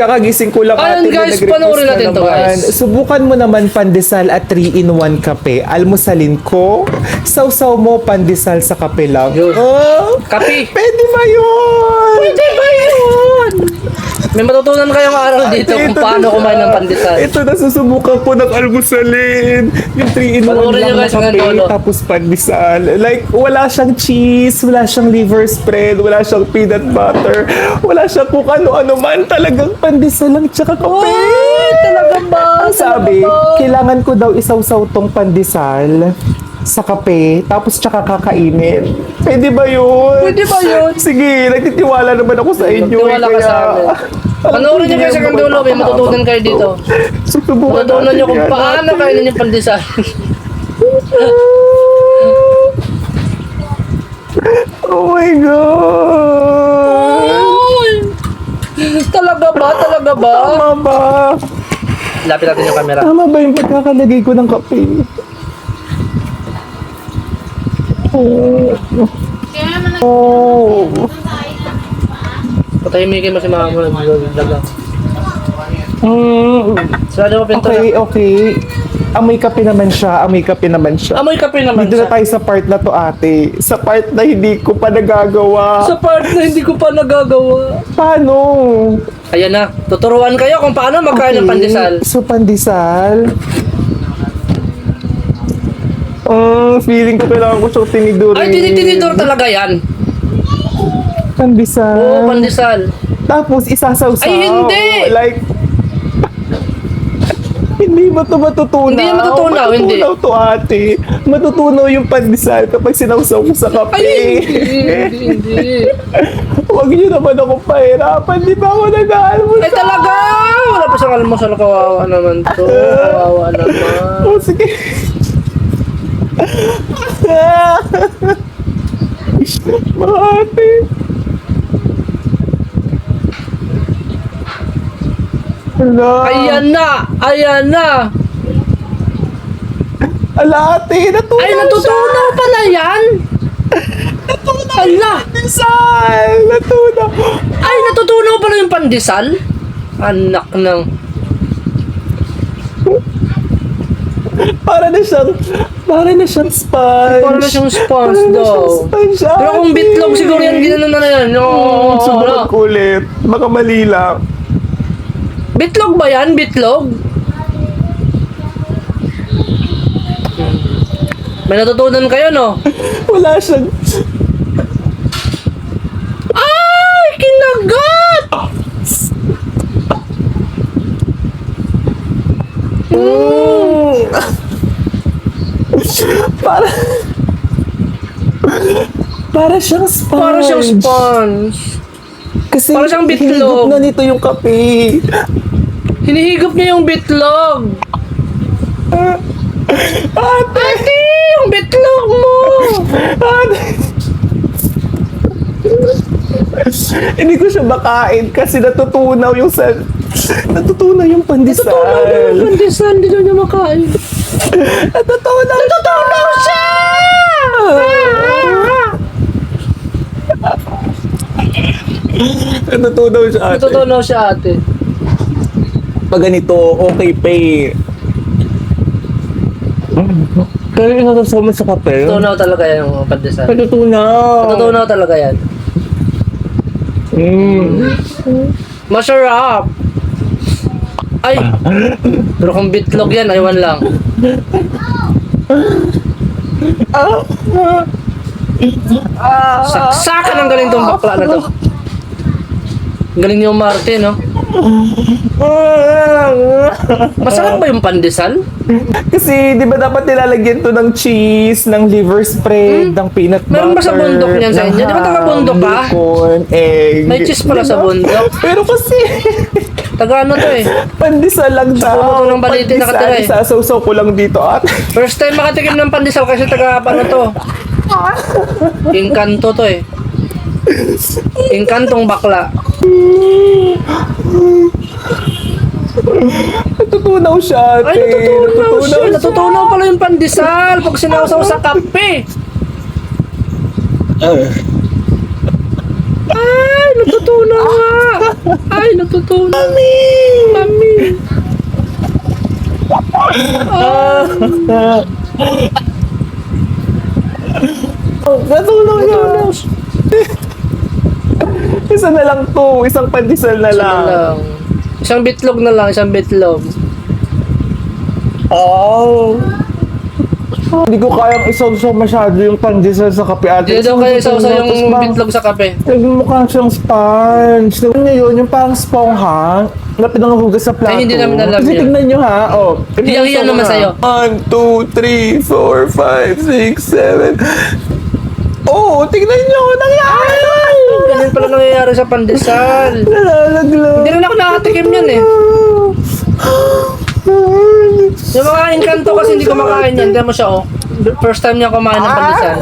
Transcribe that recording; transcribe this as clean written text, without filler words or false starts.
Kakagising ko lang Ayan, guys, panoorin natin to, guys. Subukan mo naman pandesal at 3-in-1 kape. Almusalin ko, sausaw mo pandesal sa kape lang. Yun. Oh, Kape. pwede ba yun? Pwede ba yun? May matutunan kayong aral dito kung paano kumain ng pandesal. Ito na, susubukan ko ng almusalin. Yung 3-in-1 Panoorin lang nyo, na guys, hanggang kape, dulo. tapos pandesal. Like, wala siyang cheese, wala siyang liver spread, wala siyang peanut butter, wala siyang kung ano-ano man. Talagang pandesal lang tsaka kape. Talaga ba? Ang sabi, kailangan ko daw isawsaw tong pandesal sa kape, tapos tsaka kakainin. Pwede ba yun? Pwede ba yun? Sige, nagtitiwala naman ako sa inyo. Magtiwala ka sa amin. Panoorin nyo guys hanggang dulo, may matutunan kayo dito. Susubukan Matutunan nyo natin kung yan. paano kainin yung pandesal. Oh my God! Talaga ba? Talaga ba? Tama ba? Lapit natin yung camera. Tama ba yung pagkakalagay ko ng kape? Oh. Patahimikin mo si mama mo nag-vlog. Mm. Sarado mo pinto Okay, na. okay. Amoy kape naman siya. Amoy kape naman siya. Amoy kape naman Dito na siya. tayo sa part na to, ate. Sa part na hindi ko pa nagagawa. Sa part na hindi ko pa nagagawa. Paano? Ayan na, tuturuan kayo kung paano magkain ng pandesal. So, pandesal. Feeling ko kailangan ko siyang tinidurin. Ay, tinitinidor talaga yan. Pandesal. Oo, pandesal. Tapos, isasawsaw. Ay, hindi! Like, hindi ba ito matutunaw? Hindi yan matutunaw, hindi. Matutunaw to, ate. Matutunaw yung pandesal kapag sinawsaw ko sa kape. Ay, hindi. Huwag niyo naman ako pahirapan. Di ba ako nag-aalmusal? Ay, talaga! Wala pa siyang almusal. Kawawa naman to. Kawawa naman. Oh, sige. Ate. Ala. Ayan na! Ayan na! Ala, ate. Natunaw Ay, natutunaw pala yan! Natunaw Ala! yung pandesal. Natunaw. Ay, natutunaw pala yung pandesal? Anak ng... Para na siyang sponge. Para na siyang sponge Para na daw. siyang sponge, ate. Pero kung bitlog siguro yan, ginanon na yan. No, Subukan ko ulit. Baka mali lang. Bitlog ba yan? Bitlog? May natutunan kayo, no? Wala siyang... Ay! Kinagat! Para... Para siyang sponge. Para siyang sponge. Kasi para siyang bitlog. hinigop na nito yung kape. Hinihigop niya yung bitlog. Ate! Yung bitlog mo! Hindi ko siya makain kasi natutunaw yung natutunaw yung pandesal. Natutunaw yung pandesal. Hindi daw niya makain. Natutunaw siya! Natutunaw siya, ate. Natutunaw siya, ate. Pag ganito, okay pa eh. Kaya inasasaw mo sa kape? Natutunaw talaga yan yung pandesal. Natutunaw. Natutunaw talaga yan. Masarap! Ay! Pero kung bitlog yan, aywan lang. Saksakan ang galing tong bakla na to. Galing yung Marte, no? Masarap ba yung pandesal? Kasi, di ba dapat nilalagyan to ng cheese, ng liver spread, ng peanut butter. Meron ba sa bundok niyan sa inyo? Di ba taga-bundok ka? Bacon, egg. May cheese pala sa bundok. Pero kasi, Taga ano to eh. pandesal lang daw. puno to ng balite nakatira eh. Isasawsaw ko lang dito at First time makatikim ng pandesal kasi taga ano to. Inkanto to eh. Inkantong bakla. natutunaw siya, ate. Ay, natutunaw siya. siya. Natutunaw pala yung pandesal pag sinawsaw sa kape. Ay, Natutunan nga! Ay, natutunan. Mami! Mami! Natulog na. Isa na lang to. Isang pandesal na Isa lang. na lang. Isang bitlog na lang, isang bitlog. Oh. Hindi ko kayang isaw-saw masyado yung pandesal sa kape ate. Hindi daw kayo Kasi isa-usa tapos yung parang- bitlog sa kape. Nagmumukha siyang sponge. Tignan niyo yun, yung parang spongha na pinanghugas sa plato. Ay, hindi namin alam Kasi yun. tignan niyo ha. Oh, Hiyang-hiyan naman sa'yo. 1, 2, 3, 4, 5, 6, 7. Oh, tignan niyo. Nangyari! Ganyan pala nangyayari sa pandesal. Nalalaglag. Hindi rin ako nakatikim yan eh. Yung mga engkanto kasi hindi kumakain yan. Hindi mo siya oh. First time niya kumain ng pandesal.